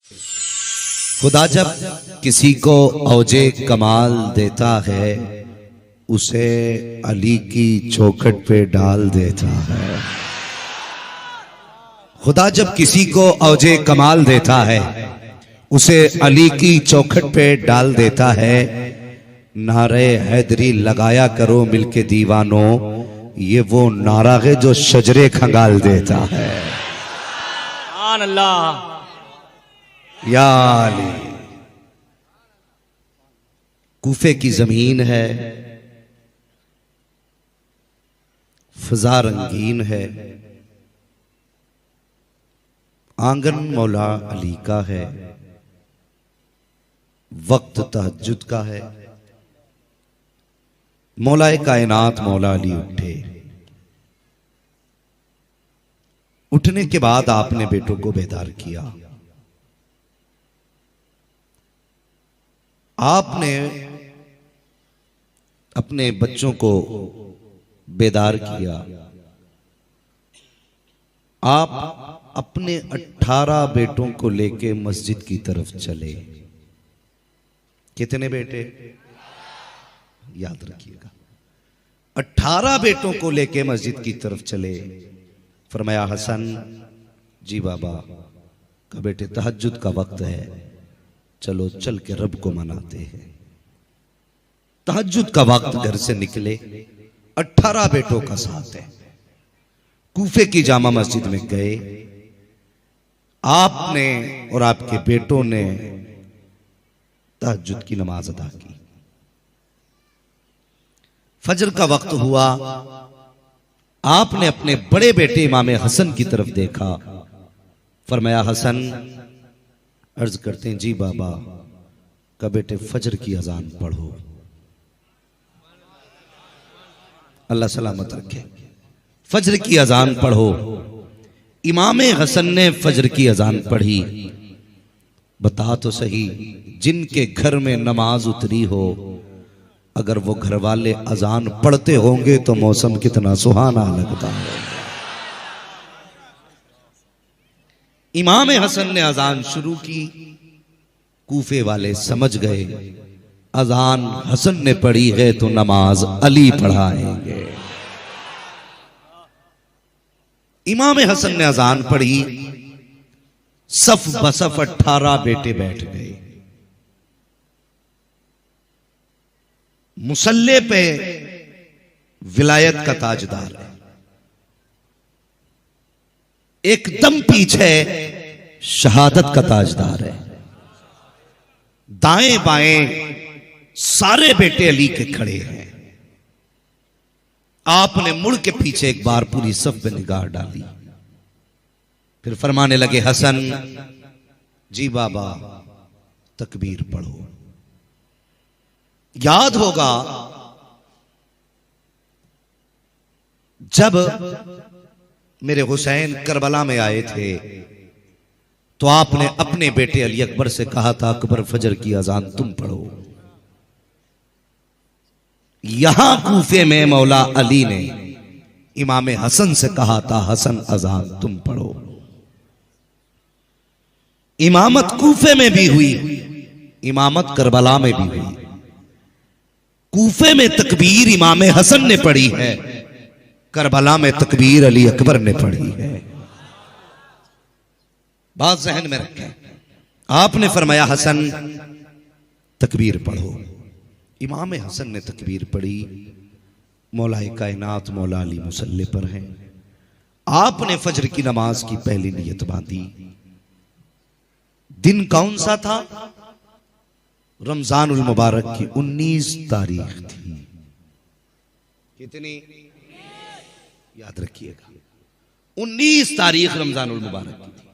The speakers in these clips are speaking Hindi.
खुदा जब किसी को औजे कमाल देता है उसे अली की चौखट पे डाल देता है। खुदा जब किसी को औजे कमाल देता है उसे अली की चौखट पे डाल देता है। नारे हैदरी लगाया करो मिलके दीवानों, ये वो नारा है जो शजरे खंगाल देता है। अल्लाह या अली। कूफे की जमीन है, फजा रंगीन है, आंगन मौला अली का है, वक्त तहज्जुद का है। मौलाए कायनात मौला अली उठे। उठने के बाद आपने बेटों को बेदार किया। आपने अपने बच्चों को बेदार किया। आप अपने 18 बेटों को लेके मस्जिद की तरफ चले। कितने बेटे? याद रखिएगा, 18 बेटों को लेके मस्जिद की तरफ चले। फरमाया हसन जी बाबा का बेटे तहज्जुद का वक्त है, चलो चल के रब को मनाते हैं। तहज्जुद का वक्त घर से निकले, 18 बेटों का साथ है। कूफे की जामा मस्जिद में गए। आपने और आपके बेटों ने तहज्जुद की नमाज अदा की। फजर का वक्त हुआ। आपने अपने बड़े बेटे इमाम हसन की तरफ देखा। फरमाया हसन, अर्ज करते हैं जी बाबा का बेटे फजर की अजान पढ़ो। अल्लाह सलामत रखे। फजर की अजान पढ़ो। इमाम हसन ने फजर की अजान पढ़ी। बता तो सही, जिनके घर में नमाज उतरी हो, अगर वो घर वाले अजान पढ़ते होंगे तो मौसम कितना सुहाना लगता है। इमाम हसन ने अजान शुरू की। कूफे वाले समझ गए अजान हसन ने पढ़ी है तो नमाज अली पढ़ाएंगे। इमाम हसन ने अजान पढ़ी। सफ बसफ 18 बेटे बैठ गए। मुसल्ले पे विलायत का ताजदार है, एकदम पीछे शहादत का ताजदार है। दाएं बाएं सारे बेटे अली के खड़े हैं। आपने मुड़ के पीछे एक बार पूरी सफ पे निगाह डाली। फिर फरमाने लगे हसन जी बाबा तकबीर पढ़ो। याद होगा जब मेरे हुसैन करबला में आए थे तो आपने अपने बेटे अली अकबर से कहा था अकबर फजर की अजान तुम पढ़ो। यहां कूफे में मौला अली ने इमाम हसन से कहा था हसन अजान तुम पढ़ो। इमामत कूफे में भी हुई, इमामत करबला में भी हुई। कूफे में तकबीर इमाम हसन ने पढ़ी है, करबला में तकबीर अली अकबर ने पढ़ी है। बात जहन में रखें। आपने फरमाया हसन तकबीर पढ़ो। इमाम हसन ने तकबीर पढ़ी। मौलाए कायनात मौला अली मुसल्ले पर हैं। आपने फजर की नमाज की पहली नियत बांधी। दिन कौन सा था? रमजानुल मुबारक की 19 तारीख थी। कितनी? याद रखिएगा, 19 तारीख रमजानुल मुबारक की थी।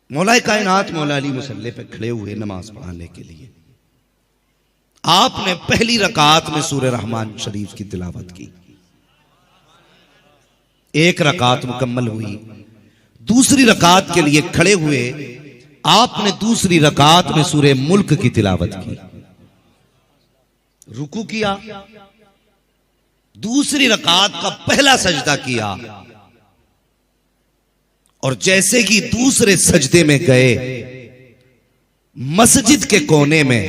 मौलाए कायनात मौला अली मुसल्ले पे खड़े हुए नमाज पढ़ाने के लिए। आपने पहली रकात में सूरह रहमान शरीफ की तिलावत की। एक रकात मुकम्मल हुई। दूसरी रकात के लिए खड़े हुए। आपने दूसरी रकात में सूरह मुल्क की तिलावत की। रुकू किया। दूसरी रकात का पहला सजदा किया। और जैसे ही दूसरे सजदे में गए, मस्जिद के कोने में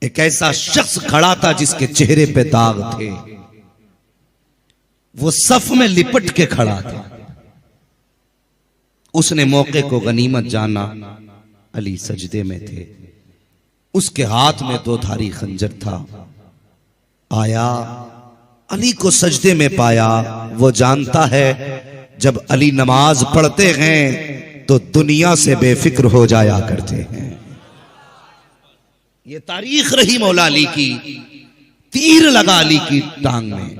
एक ऐसा शख्स खड़ा था जिसके चेहरे पे दाग थे। वो सफ में लिपट के खड़ा था। उसने मौके को गनीमत जाना। अली सजदे में थे, उसके हाथ में दो धारी खंजर था। आया, अली को सजदे में पाया। वो जानता है जब अली नमाज पढ़ते हैं तो दुनिया से बेफिक्र हो जाया करते हैं। ये तारीख रही मौला अली की। तीर लगा अली की टांग में,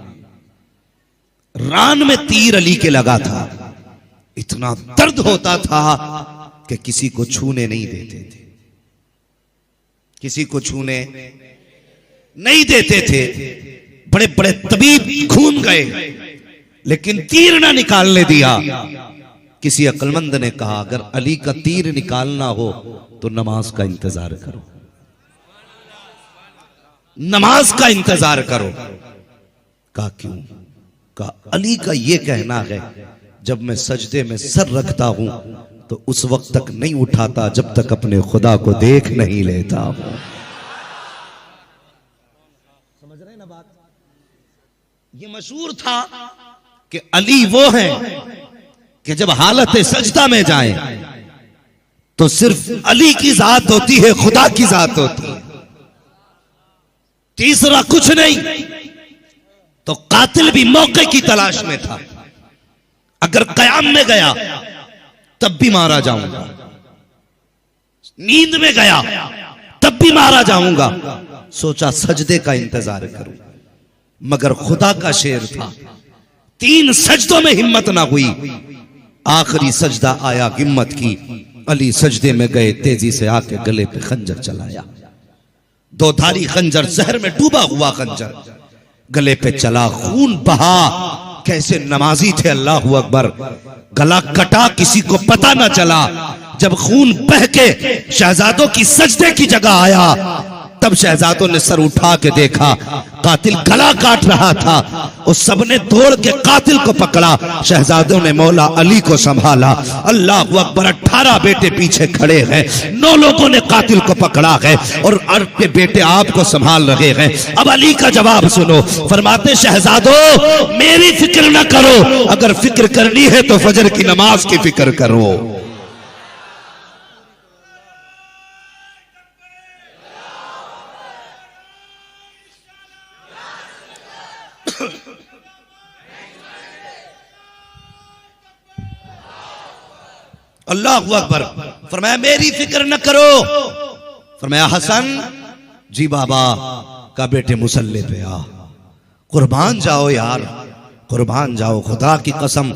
रान में तीर अली के लगा था। इतना दर्द होता था कि किसी को छूने नहीं देते थे, किसी को छूने नहीं देते थे। बड़े बड़े तबीब घूम गए लेकिन तीर ना निकालने दिया। किसी अक्लमंद ने कहा अगर अली का तीर निकालना हो तो नमाज का इंतजार करो, नमाज का इंतजार करो। कहा क्यों? कहा अली का यह कहना है जब मैं सजदे में सर रखता हूं तो उस वक्त तक नहीं उठाता जब तक अपने खुदा को देख नहीं लेता हूं। समझ रहे ना बात? ये मशहूर था कि अली वो हैं कि जब हालत सजदा में जाएं तो सिर्फ अली की जात होती है, खुदा की जात होती है, तीसरा कुछ नहीं। तो कातिल भी मौके की तलाश में था। अगर कयाम में गया तब भी मारा जाऊंगा, नींद में गया तब भी मारा जाऊंगा। सोचा सजदे का इंतजार करूं, मगर खुदा का शेर था। 3 सजदों में हिम्मत ना हुई। आखिरी सजदा आया, हिम्मत की। अली सजदे में गए, तेजी से आके गले पे खंजर चलाया। 2 धारी खंजर, जहर में डूबा हुआ खंजर गले पे चला, खून बहा। कैसे नमाजी थे, अल्लाहू अकबर। गला कटा, किसी को पता ना चला। जब खून बह के शहजादों की सजदे की जगह आया तब शहजादों ने सर उठा के देखा, कातिल गला काट रहा था। उस सबने दौड़ के कातिल को पकड़ा। शहजादों ने मौला अली को संभाला। अल्लाहू अकबर। 18 बेटे पीछे खड़े हैं, 9 लोगों ने कातिल को पकड़ा है और 8 बेटे आपको संभाल रहे हैं। अब अली का जवाब सुनो। फरमाते शहजादों मेरी फिक्र न करो, अगर फिक्र करनी है तो फजर की नमाज की फिक्र करो। अल्लाहू अकबर। फरमाया मेरी फिक्र न करो। फरमाया हसन जी बाबा का बेटे मुसल्ले पे आ, कुर्बान जाओ यार, कुर्बान जाओ। खुदा की कसम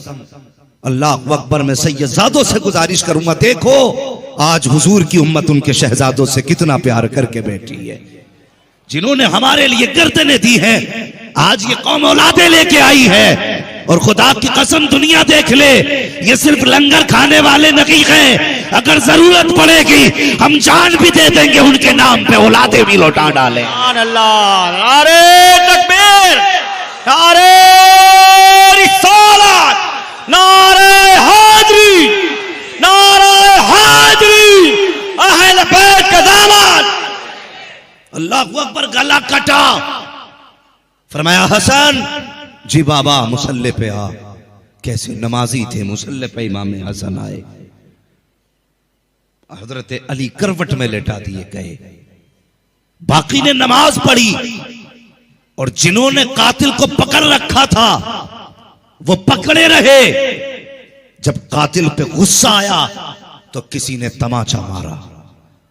अल्लाहू अकबर। मैं सैयदजादों से गुजारिश करूंगा, देखो आज हुजूर की उम्मत उनके शहजादों से कितना प्यार करके बैठी है। जिन्होंने हमारे लिए गर्दनें दी हैं, आज ये कौम औलादे लेके आई है। और खुदा की कसम दुनिया देख ले, ये सिर्फ लंगर खाने वाले नहीं हैं। अगर जरूरत पड़ेगी हम जान भी दे देंगे उनके नाम पे, औलादे भी लौटा डालें। अल्लाह, नारे तकबीर, नारे रिसालत, नारे हैदरी, नारे हैदरी, अहले बैत का दामन। अल्लाहू अकबर। गला कटा। फरमाया हसन जी बाबा मुसल्ले पे आ। कैसे नमाजी थे, मुसल्ले पे इमाम हसन आए। हजरत अली करवट में लेटा दिए गए। बाकी ने नमाज पढ़ी और जिन्होंने कातिल को पकड़ रखा था वो पकड़े रहे। जब कातिल पे गुस्सा आया तो किसी ने तमाचा मारा।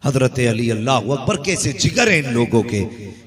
हजरत अली अल्लाहू अकबर। कैसे जिगर है इन लोगों के।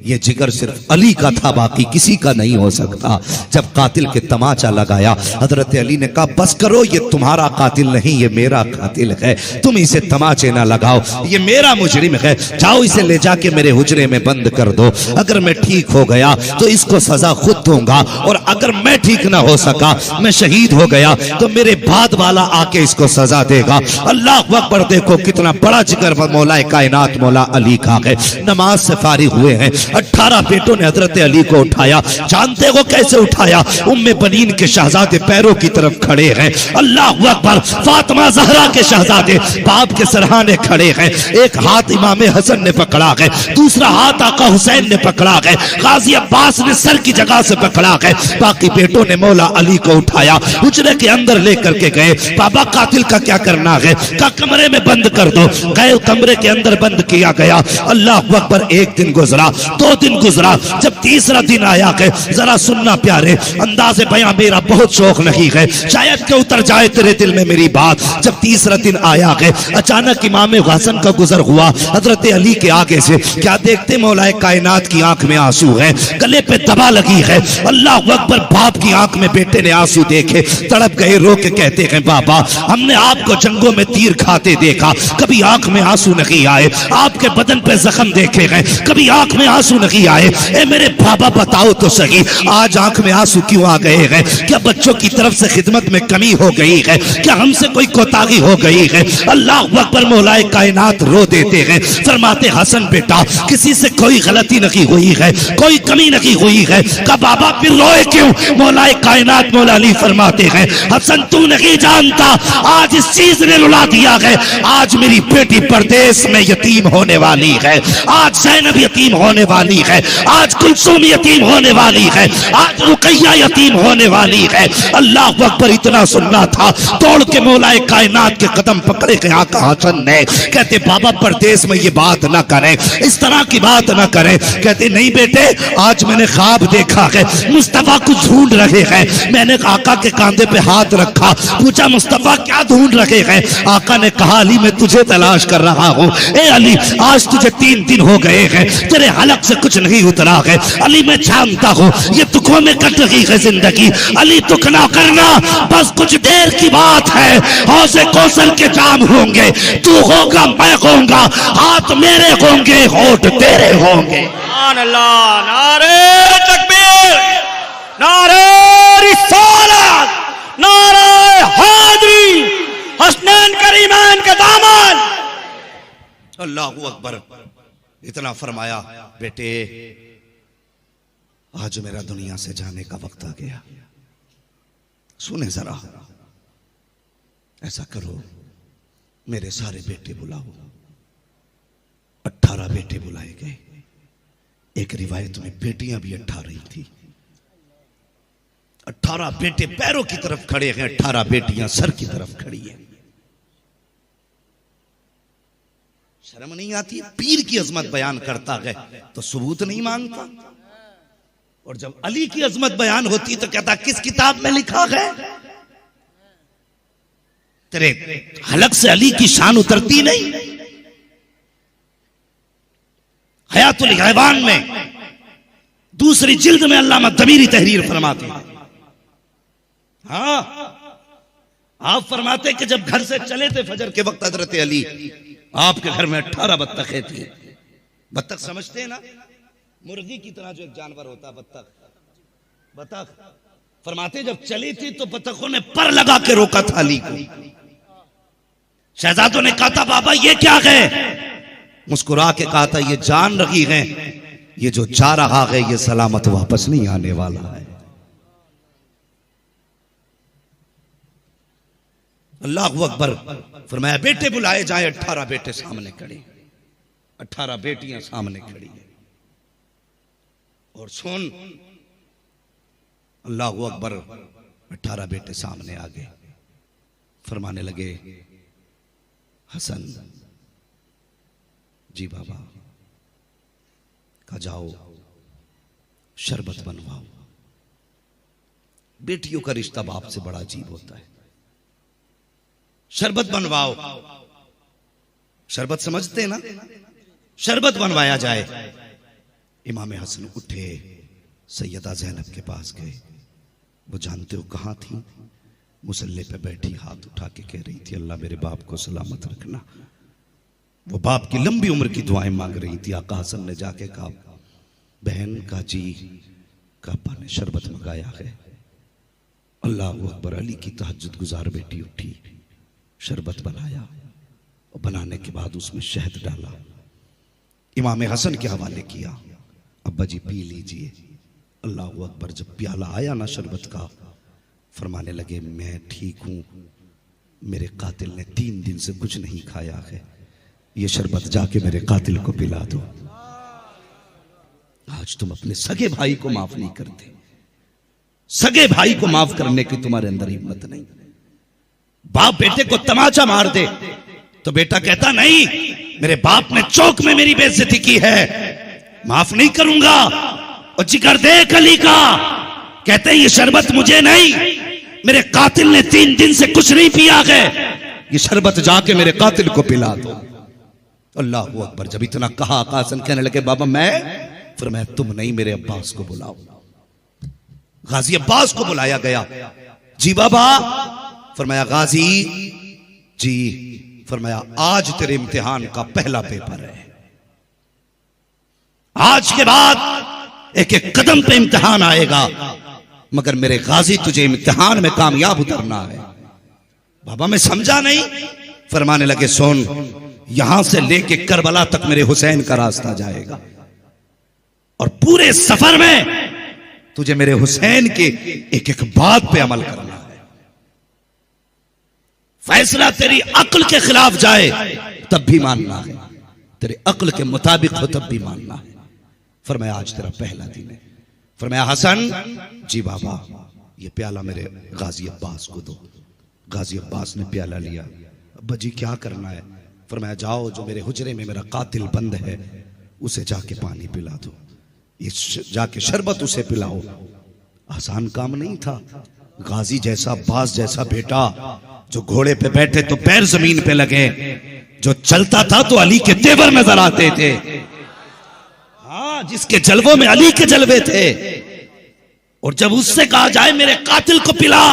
ये जिगर सिर्फ अली का था, बाकी किसी का नहीं हो सकता। जब कातिल के तमाचा लगाया, हजरत अली ने कहा बस करो, ये तुम्हारा कातिल नहीं, ये मेरा कातिल है। तुम इसे तमाचे ना लगाओ, ये मेरा मुजरिम है। जाओ इसे ले जाके मेरे हुजरे में बंद कर दो। अगर मैं ठीक हो गया तो इसको सजा खुद दूंगा, और अगर मैं ठीक ना हो सका, मैं शहीद हो गया, तो मेरे बाद वाला आके इसको सजा देगा। अल्लाह अकबर। देखो कितना बड़ा जिगर मौला कायनात मौला अली का है। नमाज से फारिग हुए हैं, 18 बेटों ने हजरत अली को उठाया। जानते हो कैसे उठाया? उम्मे बनीन के शहजादे पैरों की तरफ खड़े हैं, अल्लाह अकबर। फातिमा ज़हरा के शहजादे बाप के सरहाने खड़े हैं। एक हाथ इमाम हसन ने पकड़ा है, दूसरा हाथ आका हुसैन ने पकड़ा है, गाजी अब्बास ने सर की जगह से पकड़ा है। बाकी बेटों ने मौला अली को उठाया, हुजरे के अंदर लेकर के गए। बाबा कातिल का क्या करना है? का कमरे में बंद कर दो। गए कमरे के अंदर बंद किया गया। अल्लाह अकबर। एक दिन गुजरा, 2 दिन गुजरा, जब तीसरा दिन आया है, जरा सुनना प्यारे, अंदाज़े बयां मेरा बहुत शौक नहीं है, शायद के उतर जाए तेरे दिल में मेरी बात। जब तीसरा दिन आया है, अचानक इमाम हसन का गुजर हुआ हजरत अली के आगे से। क्या देखते? मौलाए कायनात की आंख में आंसू है, गले पे दबा लगी है। अल्लाह अकबर। बाप की आंख में बेटे ने आंसू देखे, तड़प गए, रो के कहते हैं बाबा हमने आपको जंगों में तीर खाते देखा, कभी आंख में आंसू नहीं आए। आपके बदन पे जख्म देखे हैं, कभी आंख में आंसू नहीं आए। ए मेरे बाबा बताओ तो सही, आज आंख में आंसू क्यों आ गए हैं? क्या बच्चों की तरफ से खिदमत में कमी हो गई है? क्या हमसे कोई कोताही हो गई है? अल्लाह अकबर। मौलाए कायनात रो देते हैं, फरमाते हसन बेटा किसी से कोई गलती नहीं हुई है, कोई कमी नहीं हुई है। का बाबा फिर रोए क्यों? मौलाए कायनात मौला अली फरमाते हैं हसन तू नहीं जानता, आज इस चीज ने रुला दिया है। आज मेरी बेटी परदेश में यतीम होने वाली है, आज ज़ैनब यतीम होने वाली है, आज कुलसूम यतीम होने वाली है, आज रुकैया यतीम होने वाली है। अल्लाह अकबर। इतना सुनना था, तोड़ के मौलाए कायनात के कदम पकड़े गए आका हसन ने। कहते बाबा परदेश में ये बात ना करें, इस तरह की बात ना करें। कहते नहीं बेटे, आज मैंने ख्वाब देखा है, मुस्तफा को ढूंढ रहे हैं। मैंने आका के कांधे पे हाथ रखा, पूछा मुस्तफा क्या ढूंढ रहे हैं? आका ने कहा अली मैं तुझे तलाश कर रहा हूँ। ए अली आज तुझे 3 दिन हो गए हैं, तेरे हलक से कुछ नहीं उतरा है। अली मैं जानता हूँ ये दुखों में कट रही है जिंदगी। अली दुख ना करना, बस कुछ देर की बात है, हौसे कौसर के जाम होंगे, तू होगा मैं होऊंगा, हाथ मेरे होंगे होठ तेरे होंगे। अल्लाह। नारे तकबीर, नारे रिसालत, नारे हैदरी, हसनैन करीमैन का दामन। अल्लाहू अकबर। इतना फरमाया बेटे आज मेरा दुनिया से जाने का वक्त आ गया। सुने जरा, ऐसा करो मेरे सारे बेटे बुलाओ। 18 बेटे बुलाए गए। एक रिवायत में बेटियां भी 18 थी। 18 बेटे पैरों की तरफ खड़े हैं, 18 बेटियां सर की तरफ खड़ी हैं। शर्म नहीं आती? पीर की अजमत बयान करता है तो सबूत नहीं मांगता, और जब अली की अजमत बयान होती तो कहता किस किताब में लिखा है? तेरे हलक से अली की शान उतरती नहीं? हयातुल हैवान में दूसरी जिल्द में अल्लामा दमीरी तहरीर फरमाते हैं। हाँ, आप फरमाते कि जब घर से चले थे फजर के वक्त हजरत अली, आपके घर में 18 बत्तखें थी। बत्तख समझते हैं ना, मुर्गी की तरह जो एक जानवर होता है बत्तख। बत्तख फरमाते जब चली थी तो बत्तखों ने पर लगा के रोका था अली को। शहजादों ने कहा था बाबा ये क्या है? मुस्कुरा के कहा था ये जान रही है ये जो जा रहा है ये सलामत वापस नहीं आने वाला है। अल्लाहू अकबर। फरमाया बेटे बुलाए जाए। 18 बेटे सामने खड़े, 18 बेटियां सामने खड़ी है। और सुन, अल्लाहू अकबर। 18 बेटे सामने आ गए, फरमाने लगे हसन जी बाबा का जाओ शरबत बनवाओ। बेटियों का रिश्ता बाप से बड़ा अजीब होता है। शरबत बनवाओ। शरबत समझते ना? शरबत बनवाया जाए। इमाम हसन उठे, सैयदा ज़ैनब के पास गए। वो जानते हो कहां थी? मुसल्ले पे बैठी हाथ उठा के कह रही थी अल्लाह मेरे बाप को सलामत रखना। वो बाप की लंबी उम्र की दुआएं मांग रही थी। आका हसन ने जाके कहा बहन का जी कापा ने शरबत मंगाया है। अल्लाह अकबर। अली की तहज्जुद गुजार बेटी उठी, शरबत बनाया और बनाने के बाद उसमें शहद डाला, इमाम हसन के हवाले किया। अब अब्बा जी पी लीजिए। अल्लाह अकबर। जब प्याला आया ना शरबत का, फरमाने लगे मैं ठीक हूं, मेरे कातिल ने 3 दिन से कुछ नहीं खाया है, ये शरबत जाके मेरे कातिल को पिला दो। आज तुम अपने सगे भाई को माफ नहीं करते, सगे भाई को माफ करने की तुम्हारे अंदर हिम्मत नहीं। बाप बेटे को तमाचा मार दे तो बेटा कहता नहीं, मेरे बाप ने चौक में मेरी बेइज्जती की है, माफ नहीं करूंगा। और जिगर देख अली का, कहते हैं ये शरबत मुझे नहीं, मेरे कातिल ने 3 दिन से कुछ नहीं पिया है, ये शरबत जाके मेरे कातिल को पिला दो। अल्लाह अकबर। जब इतना कहा कासिम कहने लगे बाबा मैं, फिर मैं तुम नहीं, मेरे अब्बास को बुलाओ। गाजी अब्बास को बुलाया गया। जी बाबा। फरमाया गाजी जी, फरमाया आज तेरे इम्तिहान का पहला पेपर है, आज के बाद एक एक कदम पे इम्तिहान आएगा, मगर मेरे गाजी तुझे इम्तिहान में कामयाब उतरना है। बाबा मैं समझा नहीं। फरमाने लगे सुन, यहां से लेके करबला तक मेरे हुसैन का रास्ता जाएगा, और पूरे सफर में तुझे मेरे हुसैन के एक एक बात पे अमल करना है। फैसला तेरी अक्ल के खिलाफ जाए तब भी मानना है, तेरे अक्ल के मुताबिक हो तब भी मानना है। फरमाया आज तेरा पहला दिन है। फरमाया हसन जी बाबा, ये प्याला मेरे गाजी अब्बास को दो। गाजी अब्बास ने प्याला लिया। अब्बा जी क्या करना है? फरमाया जाओ, जो मेरे हुजरे में मेरा कातिल बंद है उसे जाके पानी पिला दो, ये जाके शरबत उसे पिलाओ। आसान काम नहीं था। गाजी जैसा, अब्बास जैसा बेटा, जो घोड़े पे बैठे तो पैर जमीन पे लगे, जो चलता था तो अली के तेवर नजर आते थे। हाँ, जिसके जलवों में अली के जलवे थे। और जब उससे कहा जाए मेरे कातिल को पिला,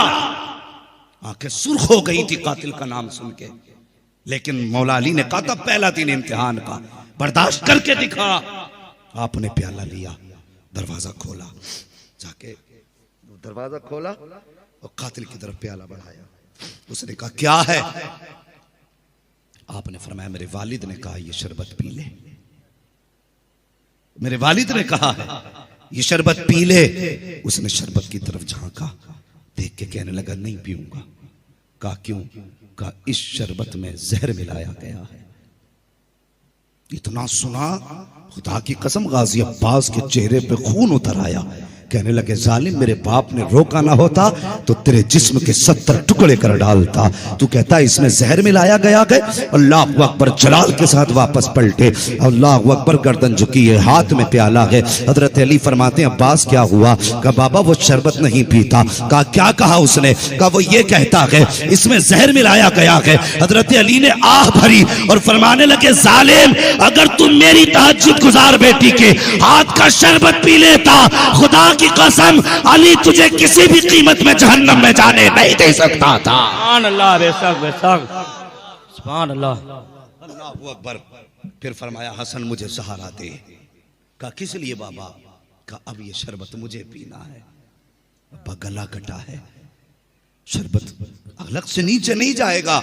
आंखें सुर्ख हो गई थी कातिल का नाम सुन के। लेकिन मौला अली ने कहा था पहला दिन इम्तिहान का, बर्दाश्त करके दिखा। आपने प्याला लिया, दरवाजा खोला, जाके दरवाजा खोला और कातिल की तरफ प्याला बढ़ाया। उसने कहा क्या है? आपने फरमाया मेरे वालिद ने कहा ये शरबत पी ले। मेरे वालिद ने कहा है ये शरबत पी ले। उसने शरबत की तरफ झांका, देख के कहने लगा नहीं पीऊंगा। कहा क्यों? कहा इस शरबत में जहर मिलाया गया है। इतना सुना, खुदा की कसम गाजी अब्बास के चेहरे पे खून उतर आया। कहने लगे जालिम, मेरे बाप ने रोका ना होता तो तेरे जिस्म के 70 टुकड़े कर डालता। तू कहता इसमें जहर मिलाया गया है। अल्लाह अकबर जलाल के साथ वापस पलटे। अल्लाह अकबर, गर्दन झुकी है, हाथ में प्याला है। हजरत अली फरमाते हैं अब्बास क्या हुआ? कहा बाबा वो शरबत नहीं पीता। कहा क्या कहा उसने? कहा वो ये कहता है इसमें जहर मिलाया गया है। हजरत अली ने आह भरी और फरमाने लगे जालिम, अगर तुम मेरी तहज्जुद गुजार बेटी के हाथ का शरबत पी लेता, खुदा की कसम अली तुझे किसी भी कीमत में जहन्नम में जाने नहीं दे सकता था। सुभान अल्लाह, बेशक बेशक, सुभान अल्लाह। अल्लाहू अकबर। फिर फरमाया हसन मुझे सहारा दे। कहा किस लिए बाबा? कहा अब ये शरबत मुझे पीना है। अब्बा गला कटा है, शरबत अलग से नीचे नहीं जाएगा।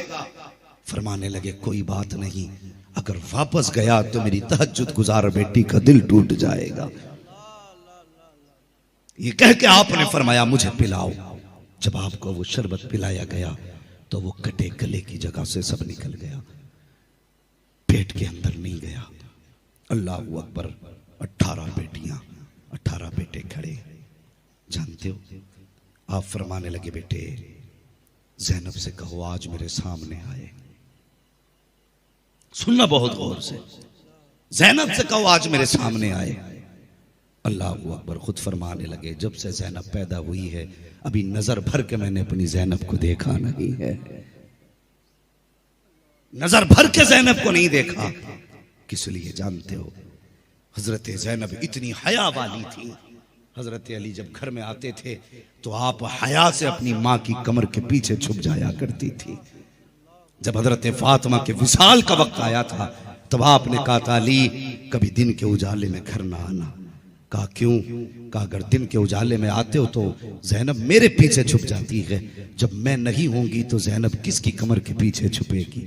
फरमाने लगे कोई बात नहीं, अगर वापस गया तो मेरी तहज्जुद गुजार बेटी का दिल टूट जाएगा। ये कह के आपने फरमाया मुझे पिलाओ। जब आपको वो शरबत पिलाया गया तो वो कटे गले की जगह से सब निकल गया, पेट के अंदर नहीं गया। अल्लाह अकबर। 18 बेटियां, 18 बेटे खड़े। जानते हो, आप फरमाने लगे बेटे ज़ैनब से कहो आज मेरे सामने आए। सुनना बहुत गौर से। ज़ैनब से कहो आज मेरे सामने आए। अल्लाह अकबर। खुद फरमाने लगे जब से ज़ैनब पैदा हुई है अभी नजर भर के मैंने अपनी ज़ैनब को देखा नहीं है। नजर भर के ज़ैनब को नहीं देखा। किस लिए जानते हो? हजरत ज़ैनब इतनी हया वाली थी। हजरत अली जब घर में आते थे तो आप हया से अपनी माँ की कमर के पीछे छुप जाया करती थी। जब हजरत फातिमा के विसाल का वक्त आया था तब आपने कहा था अली कभी दिन के उजाले में घर ना आना। कहा क्यों? कहा अगर दिन के उजाले में आते हो तो ज़ैनब मेरे पीछे छुप जाती है, जब मैं नहीं होंगी तो ज़ैनब किसकी कमर के पीछे छुपेगी?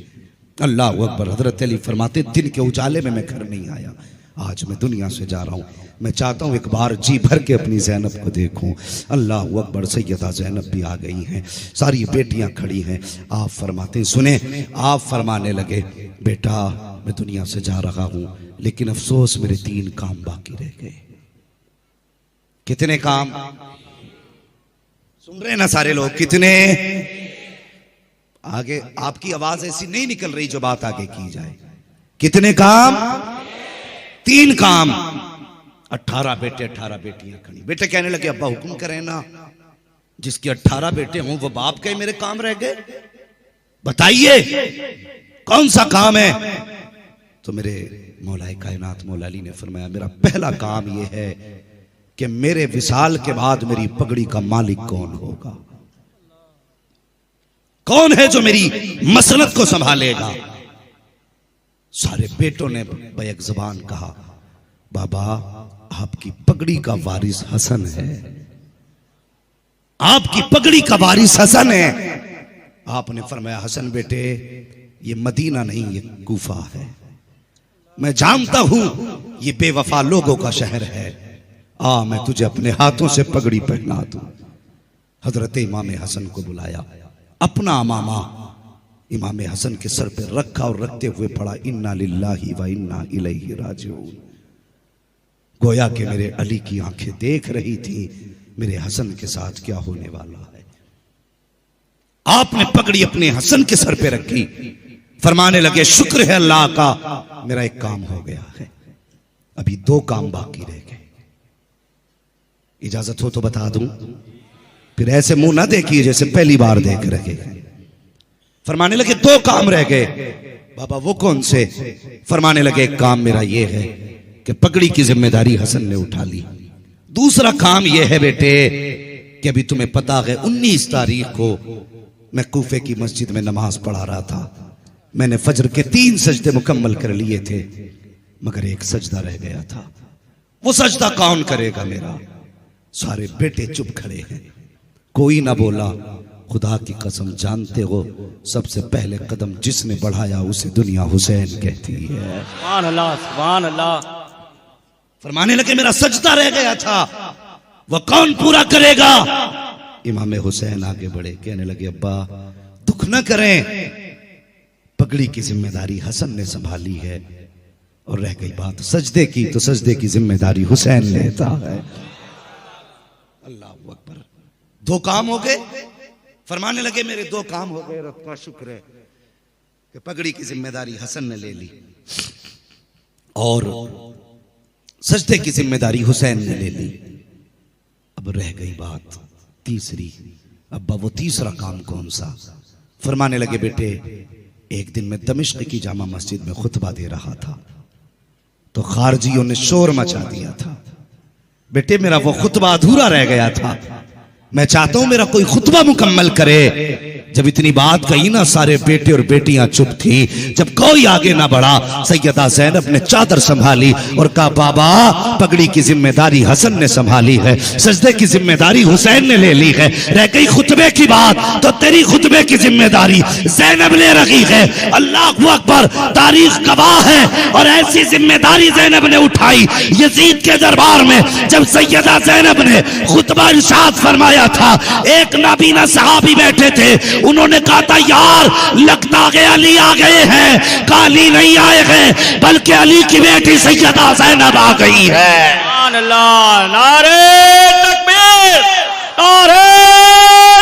अल्लाह अकबर। हजरत अली फरमाते दिन के उजाले में मैं घर नहीं आया, आज मैं दुनिया से जा रहा हूँ, मैं चाहता हूँ एक बार जी भर के अपनी ज़ैनब को देखूँ। अल्लाह अकबर, सैयदा ज़ैनब भी आ गई हैं, सारी बेटियाँ खड़ी हैं। आप फरमाते हैं, सुने, आप फरमाने लगे, बेटा मैं दुनिया से जा रहा हूँ, लेकिन अफसोस मेरे 3 काम बाकी रह गए। कितने काम? सुन रहे ना सारे लोग? कितने? आगे आपकी आवाज ऐसी नहीं निकल रही जो बात आगे की जाए। कितने काम? 3 काम। 18 बेटे 18 बेटियां खड़ी। बेटे कहने लगे, अब्बा हुक्म करें ना, जिसके 18 बेटे हों वो बाप के मेरे काम रह गए, बताइए कौन सा काम है? तो मेरे मौलाए कायनात मौला अली ने फरमाया, मेरा पहला काम यह है कि मेरे विसाल के बाद मेरी पगड़ी का मालिक कौन होगा, कौन है जो मेरी मसनत को संभालेगा। सारे बेटों ने बैक ज़बान कहा, बाबा आपकी पगड़ी का वारिस हसन है, आपकी पगड़ी का वारिस हसन है। आपने फरमाया, हसन बेटे ये मदीना नहीं ये कूफा है, मैं जानता हूं ये बेवफा लोगों का शहर है, मैं तुझे अपने हाथों से पगड़ी पहना दूं। हजरत इमाम हसन को बुलाया, अपना मामा इमाम हसन के सर पे रखा और रखते हुए पढ़ा, इन्ना लिल्लाहि व इन्ना इलैहि राजिऊन। गोया कि मेरे अली की आंखें देख रही थी मेरे हसन के साथ क्या होने वाला है। आपने पगड़ी अपने हसन के सर पे रखी, फरमाने लगे, शुक्र है अल्लाह का, मेरा एक काम हो गया है, अभी 2 काम बाकी रह गए। इजाजत हो तो बता दूं, फिर ऐसे मुंह ना देखिए जैसे पहली बार देख रहे हैं। फरमाने लगे 2 काम रह गए। बाबा वो कौन से? फरमाने लगे, एक काम मेरा ये है कि पगड़ी की जिम्मेदारी हसन ने उठा ली। दूसरा काम यह है बेटे कि अभी तुम्हें पता है 19 तारीख को मैं कूफे की मस्जिद में नमाज पढ़ा रहा था, मैंने फजर के 3 सजदे मुकम्मल कर लिए थे, मगर एक सजदा रह गया था, वो सजदा कौन करेगा मेरा? सारे बेटे चुप खड़े हैं, कोई ना बोला। खुदा की कसम, जानते हो सबसे पहले कदम जिसने बढ़ाया उसे दुनिया हुसैन कहती है। सुभान अल्लाह, सुभान अल्लाह। फरमाने लगे, मेरा सजदा रह गया था, वह कौन पूरा करेगा? इमाम हुसैन आगे बढ़े, कहने लगे, अब्बा दुख न करें, पगड़ी की जिम्मेदारी हसन ने संभाली है, और रह गई बात सजदे की, तो सजदे की जिम्मेदारी हुसैन लेता है। अल्लाह अकबर। 2 काम हो गए। फरमाने लगे, मेरे 2 काम हो गए, रब का शुक्र है कि पगड़ी की जिम्मेदारी हसन ने ले ली और सजदे की जिम्मेदारी हुसैन ने ले ली। अब रह गई बात तीसरी। अब्बा वो तीसरा काम कौन सा? फरमाने लगे, बेटे एक दिन मैं दमिश्क की जामा मस्जिद में खुतबा दे रहा था, तो खारजियों ने शोर मचा दिया था। बेटे मेरा वो खुतबा अधूरा रह गया था, मैं चाहता हूं मेरा कोई खुतबा मुकम्मल करे। जब इतनी बात कही ना, सारे बेटे और बेटियां चुप थी। जब कोई आगे ना बढ़ा, सैयदा ज़ैनब ने चादर संभाली और कहा, बाबा पगड़ी की जिम्मेदारी हसन ने संभाली है, सजदे की जिम्मेदारी हुसैन ने ले ली है, रह गई खुतबे की बात, तो तेरी खुतबे की जिम्मेदारी ज़ैनब ले रखी है। अल्लाहु अकबर, तारीख गवाह है। और ऐसी जिम्मेदारी ज़ैनब ने उठाई यजीद के दरबार में। जब सैयदा ज़ैनब ने खुतबा इरशाद फरमाया था, एक नाबीना सहाबी बैठे थे, उन्होंने कहा था, यार लगता है अली आ गए हैं। अली नहीं आए हैं, बल्कि अली की बेटी सैयदा ज़ैनब आ गई है। सुभान अल्लाह, नारे तकबीर, नारे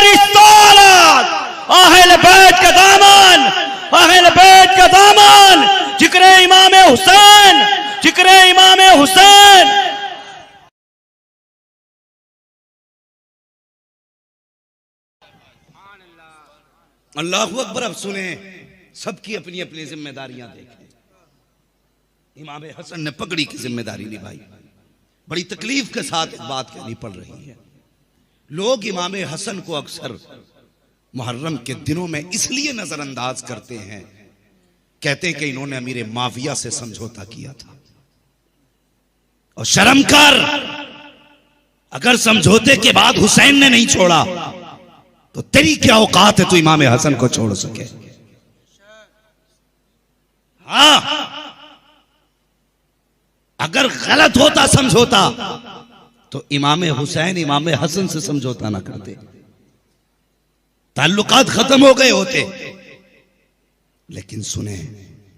रिसालत, अहले बैत का दामन, अहले बैत का दामन, जिक्र इमाम हुसैन, जिक्र इमाम हुसैन। अल्लाहु अकबर। अब सुने, सबकी अपनी अपनी जिम्मेदारियां देखें। इमाम हसन ने पगड़ी की जिम्मेदारी निभाई। बड़ी तकलीफ के साथ एक बात कहनी पड़ रही है। लोग इमाम हसन को अक्सर मुहर्रम के दिनों में इसलिए नजरअंदाज करते हैं, कहते हैं कि इन्होंने अमीर माविया से समझौता किया था। और शर्म कर, अगर समझौते के बाद हुसैन ने नहीं छोड़ा तो तेरी क्या औकात है तू इमाम हसन को छोड़ सके? हाँ, अगर गलत होता समझौता तो इमाम हुसैन इमाम हसन से समझौता ना करते, ताल्लुकात खत्म हो गए होते। लेकिन सुने,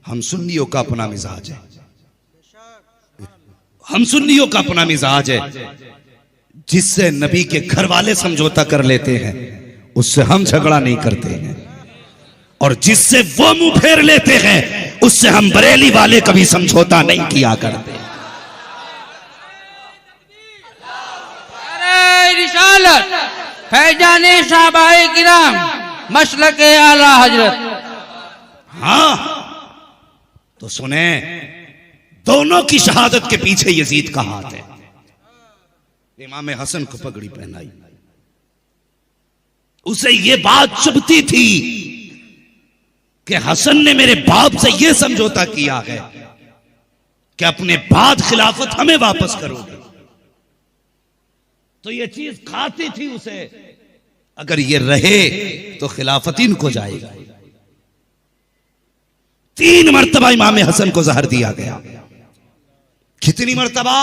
हम सुन्नियों का अपना मिजाज है, हम सुन्नियों का अपना मिजाज है। जिससे नबी के घर वाले समझौता कर लेते हैं उससे हम झगड़ा नहीं करते हैं, और जिससे वो मुंह फेर लेते हैं उससे हम बरेली वाले कभी समझौता नहीं किया करते। अरे रिसालत फैजाने साहबाए किराम मसलके आला हजरत। हाँ तो सुने, दोनों की शहादत के पीछे यजीद का हाथ है। इमाम हसन को पगड़ी पहनाई, उसे यह बात चुभती थी कि हसन ने मेरे बाप से यह समझौता किया है कि अपने बाद खिलाफत हमें वापस करोगे। तो यह चीज खाती थी उसे, अगर ये रहे तो खिलाफत इनको जाएगा। 3 मरतबा इमाम हसन को जहर दिया गया। कितनी मरतबा?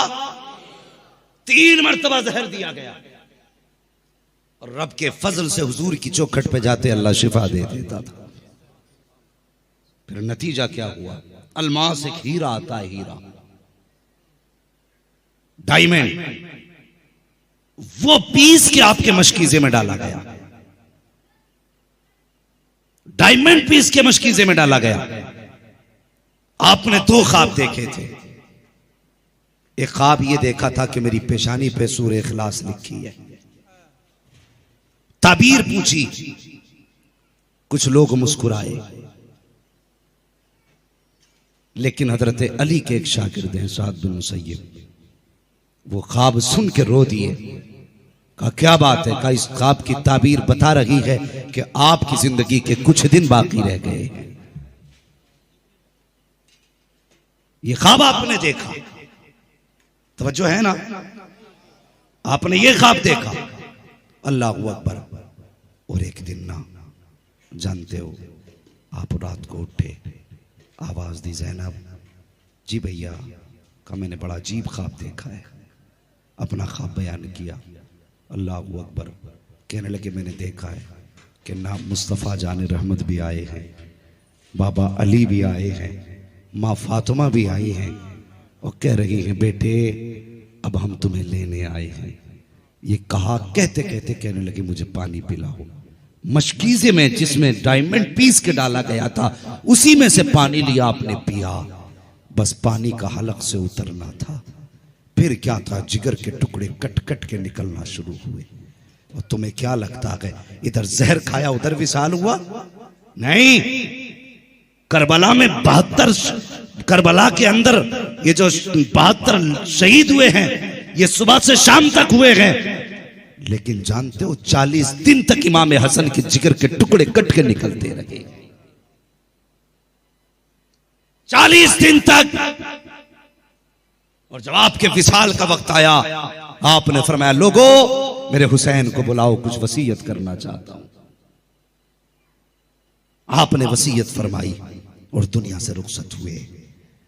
3 मरतबा जहर दिया गया। और रब के फजल से हुजूर की चौखट पे जाते अल्लाह शिफा दे देता था। फिर नतीजा क्या हुआ? अलमास एक हीरा आता है, हीरा, डायमंड, वो पीस के आपके मशकीजे में डाला गया। डायमंड पीस के मशकीजे में डाला गया। आपने 2 ख्वाब देखे थे। एक ख्वाब ये देखा था कि मेरी पेशानी पे सूरह इखलास लिखी है। ताबीर पूछी, कुछ लोग मुस्कुराए, लेकिन हजरत अली के एक शागिर्द हैं साद बिन मुसय्यब, वो ख्वाब सुन के रो दिए। कहा क्या बात है? कहा इस ख्वाब की ताबीर बता रही है कि आपकी जिंदगी के कुछ दिन बाकी रह गए हैं। ये ख्वाब आपने देखा, तवज्जो है ना? आपने ये ख्वाब देखा, अल्लाह अकबर। और एक दिन ना, जानते हो, आप रात को उठे, आवाज दी, ज़ैनब जी भैया। का मैंने बड़ा अजीब ख्वाब देखा है। अपना ख्वाब बयान किया। अल्लाह अकबर। कहने लगे मैंने देखा है कि ना मुस्तफ़ा जान रहमत भी आए हैं, बाबा अली भी आए हैं, माँ फातिमा भी आई हैं, और कह रही हैं बेटे अब हम तुम्हें लेने आए हैं। ये कहा, कहते कहते कहने लगे मुझे पानी पिलाओ। मशकीज़े में जिसमें डायमंड पीस के डाला गया था उसी में से पानी लिया, आपने पिया। बस पानी का हलक से उतरना था। फिर क्या था, जिगर के टुकड़े कट कट के निकलना शुरू हुए। और तुम्हें क्या लगता है इधर जहर खाया उधर विशाल हुआ? नहीं, करबला में 72, करबला के अंदर ये जो 72 शहीद हुए हैं, ये सुबह से शाम तक हुए हैं। लेकिन जानते हो 40 दिन तक इमाम हसन के जिगर के टुकड़े कट के निकलते रहे। 40 दिन तक। और जब आपके विसाल का वक्त आया, आपने फरमाया लोगों मेरे हुसैन को बुलाओ, कुछ वसीयत करना चाहता हूं। आपने वसीयत फरमाई और दुनिया से रुखसत हुए।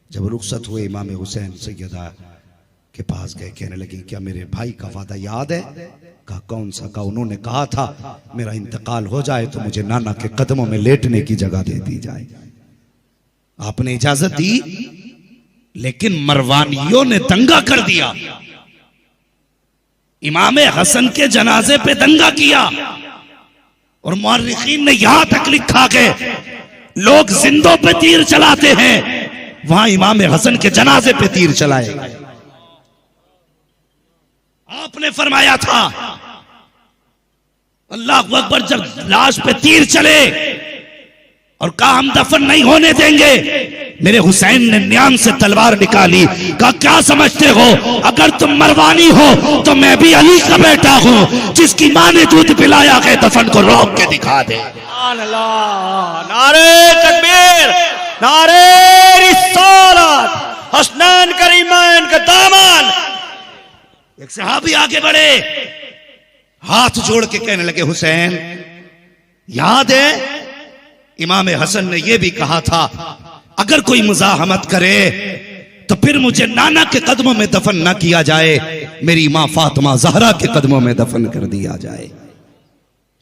जब रुखसत हुए, इमाम हुसैन सैयदा के पास गए। कहने लगे क्या मेरे भाई का वादा याद है? कहा कौन सा? कहा उन्होंने कहा था मेरा इंतकाल हो जाए तो मुझे नाना के कदमों में लेटने की जगह दे दी जाए। आपने इजाजत दी, लेकिन मरवानियों ने दंगा कर दिया। इमाम हसन के जनाजे पे दंगा किया। और मुअर्रिखीन ने यहां तक लिखा कि लोग जिंदों पे तीर चलाते हैं, वहां इमाम हसन के जनाजे पे तीर चलाए। आपने फरमाया था अल्लाह अकबर, जब लाश पे तीर चले और कहा हम दफन नहीं होने देंगे, मेरे हुसैन ने न्यान से तलवार निकाली। कहा क्या समझते हो, अगर तुम मरवानी हो तो मैं भी अली का बेटा हूं, जिसकी मां ने दूध पिलाया है दफन को रोक के दिखा दे। नारे तकबीर, नारे रिसालत, हसनैन करीमैन का दामन। एक सहाबी आगे बढ़े, हाथ जोड़ के कहने लगे हुसैन याद है इमाम हसन ने यह भी कहा था अगर कोई मुजाहमत करे तो फिर मुझे नाना के कदमों में दफन ना किया जाए, मेरी मां फातिमा जहरा के कदमों में दफन कर दिया जाए।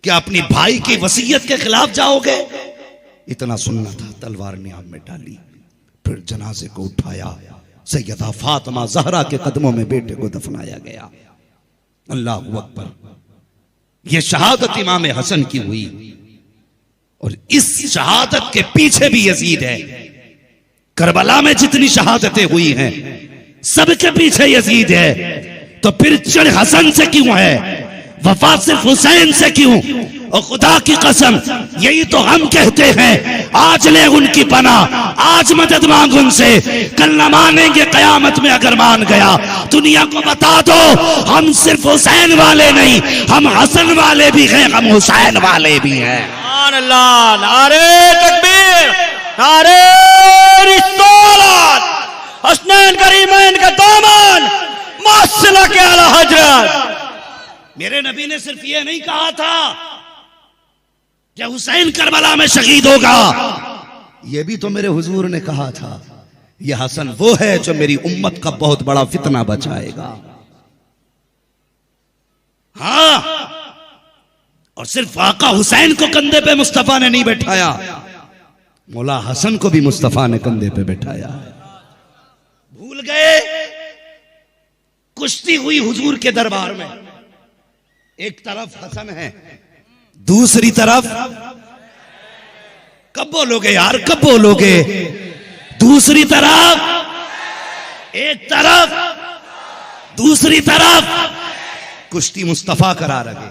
क्या अपनी भाई की वसीयत के खिलाफ जाओगे? इतना सुनना था, तलवार ने आम में डाली, फिर जनाजे को उठाया, सैयदा फातिमा जहरा के कदमों में बेटे को दफनाया गया। अल्लाह अकबर। यह शहादत इमाम हसन की हुई और इस शहादत के पीछे भी यजीद है। करबला में जितनी शहादतें हुई हैं सबके पीछे यजीद है। तो फिर चिढ़ हसन से क्यों है, वफा सिर्फ हुसैन से क्यों? और खुदा की कसम यही तो हम कहते हैं, आज ले उनकी पना, आज मदद मांग उनसे, कल न मानेंगे कयामत में अगर मान गया। दुनिया को बता दो हम सिर्फ हुसैन वाले नहीं, हम हसन वाले भी हैं, हम हुसैन वाले भी हैं। अल्लाह, नारे तकबीर, नारे रिसालत, हसनैन करीमैन का दामन, मसला के आला हजरत। मेरे नबी ने सिर्फ ये नहीं कहा था कि हुसैन करबला में शहीद होगा, ये भी तो मेरे हुजूर ने कहा था, ये हसन वो है जो मेरी उम्मत का बहुत बड़ा फितना बचाएगा। हाँ, और सिर्फ आका हुसैन को कंधे पे मुस्तफा ने नहीं बैठाया, मौला हसन को भी मुस्तफा ने कंधे पे बैठाया। भूल गए कुश्ती हुई हुजूर के दरबार में, एक तरफ हसन है, दूसरी तरफ कब बोलोगे यार, कब बोलोगे? दूसरी तरफ, एक तरफ, दूसरी तरफ कुश्ती मुस्तफा करा रहे,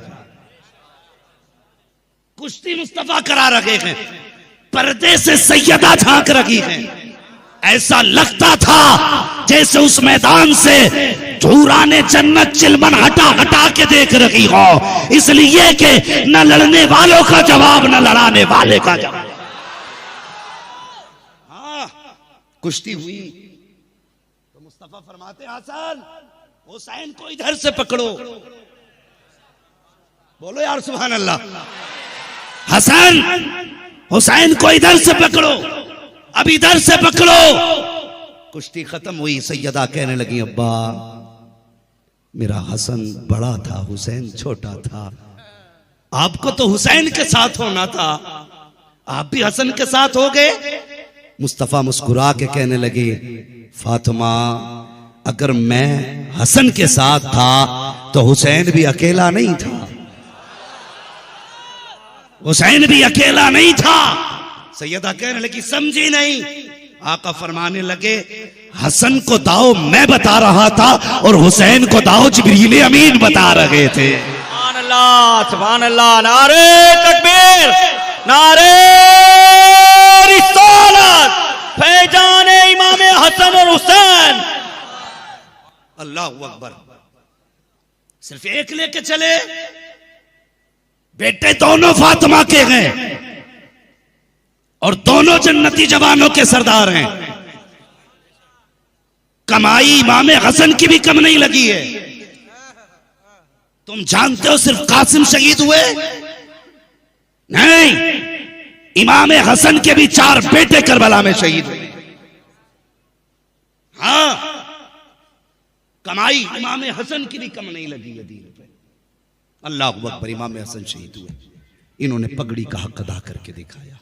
कुश्ती मुस्तफा करा रहे हैं, पर्दे से सैयदा झांक रही है। ऐसा लगता था जैसे उस मैदान से झूराने जन्नत चिलमन हटा हटा के देख रही हो, इसलिए कि न लड़ने वालों का जवाब न लड़ाने वाले का जवाब। हाँ, कुश्ती हुई तो मुस्तफा फरमाते हसन हुसैन को इधर से पकड़ो, बोलो यार सुभान अल्लाह। हसन हुसैन को इधर से पकड़ो, अब इधर से पकड़ो। कुश्ती खत्म हुई, सैयदा कहने लगी अब्बा मेरा हसन बड़ा था, हुसैन छोटा था, आपको तो हुसैन के साथ होना था, आप भी हसन के साथ हो गए। मुस्तफा मुस्कुरा के कहने लगे फातिमा अगर मैं हसन के साथ था तो हुसैन भी अकेला नहीं था, हुसैन भी अकेला नहीं था। सैयदा कहने लगी समझी नहीं। आका फरमाने लगे हसन को दाव मैं बता रहा था और हुसैन को दाव जिब्रील अमीन बता रहे थे। सुभान अल्लाह, सुभान अल्लाह, नारे तकबीर, नारे रिसालत, फैजान इमाम हसन और हुसैन। अल्लाह अकबर। सिर्फ एक लेके चले, बेटे दोनों फातिमा के हैं और दोनों जन्नती जवानों के सरदार हैं। कमाई इमाम हसन की भी कम नहीं लगी है। तुम जानते हो सिर्फ कासिम शहीद हुए नहीं, इमाम हसन के भी 4 बेटे करबला में शहीद हुए। हाँ, कमाई इमाम हसन की भी कम नहीं लगी है दीन पे। अल्लाह अकबर। इमाम हसन शहीद हुए, इन्होंने पगड़ी का हक अदा करके दिखाया।